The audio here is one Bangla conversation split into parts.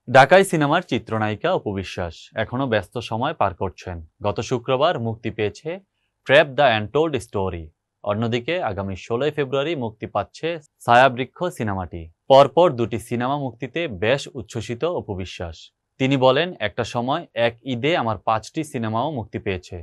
ঢাকাই সিনেমার চিত্রনায়িকা অপু বিশ্বাস এখনও ব্যস্ত সময় পার করছেন। গত শুক্রবার মুক্তি পেয়েছে ট্র্যাপ দ্য আনটোল্ড স্টোরি। অন্যদিকে আগামী 16ই ফেব্রুয়ারি মুক্তি পাচ্ছে ছায়াবৃক্ষ সিনেমাটি। পরপর দুটি সিনেমা মুক্তিতে বেশ উচ্ছ্বসিত অপু বিশ্বাস। তিনি বলেন, একটা সময় এক ঈদে আমার 5টি সিনেমাও মুক্তি পেয়েছে।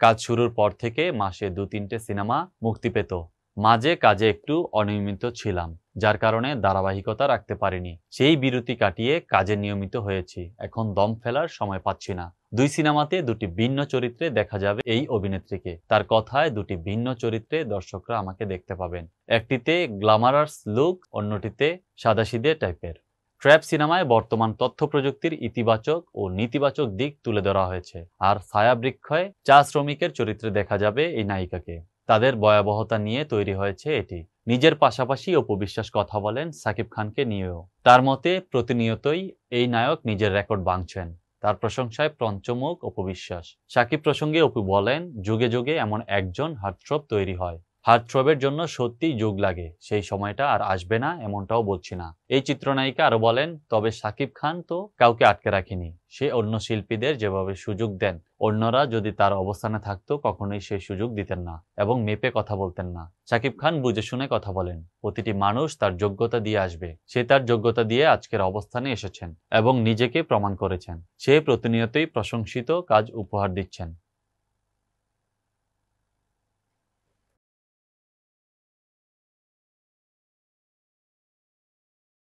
কাজ শুরুর পর থেকে মাসে 2-3টে সিনেমা মুক্তি পেত। মাঝে কাজে একটু অনিয়মিত ছিলাম, যার কারণে ধারাবাহিকতা রাখতে পারিনি। সেই বিরতি কাটিয়ে কাজে নিয়মিত হয়েছি। এখন দম ফেলার সময় পাচ্ছি না। 2 সিনেমাতে 2টি ভিন্ন চরিত্রে দেখা যাবে এই অভিনেত্রীকে। তার কথায় 2টি ভিন্ন চরিত্রে দর্শকরা আমাকে দেখতে পাবেন। একটিতে গ্ল্যামারাস লুক, অন্যটিতে সাদাসিধে টাইপের। ট্র্যাপ সিনেমায় বর্তমান তথ্য প্রযুক্তির ইতিবাচক ও নেতিবাচক দিক তুলে ধরা হয়েছে। আর ছায়াবৃক্ষয় চা শ্রমিকের চরিত্রে দেখা যাবে এই নায়িকাকে। তাদের ভয়াবহতা নিয়ে তৈরি হয়েছে এটি। নিজের পাশাপাশি অপু বিশ্বাস কথা বলেন সাকিব খানকে নিয়েও। তার মতে, প্রতিনিয়তই এই নায়ক নিজের রেকর্ড ভাঙছেন। তার প্রশংসায় পঞ্চমুখ অপু বিশ্বাস। সাকিব প্রসঙ্গে অপু বলেন, যুগে যুগে এমন একজন হার্টথ্রব তৈরি হয়। হার্টথ্রবের জন্য সত্যিই যুগ লাগে। সেই সময়টা আর আসবে না এমনটাও বলছি না। এই চিত্রনায়িকা আরো বলেন, তবে সাকিব খান তো কাউকে আটকে রাখেনি। সে অন্য শিল্পীদের যেভাবে সুযোগ দেন, অন্যরা যদি তার অবস্থানে থাকতো কখনোই সেই সুযোগ দিতেন না এবং মেপে কথা বলতেন না। সাকিব খান বুঝে শুনে কথা বলেন। প্রতিটি মানুষ তার যোগ্যতা দিয়ে আসবে। সে তার যোগ্যতা দিয়ে আজকের অবস্থানে এসেছেন এবং নিজেকে প্রমাণ করেছেন। সে প্রতিনিয়তই প্রশংসিত কাজ উপহার দিচ্ছেন।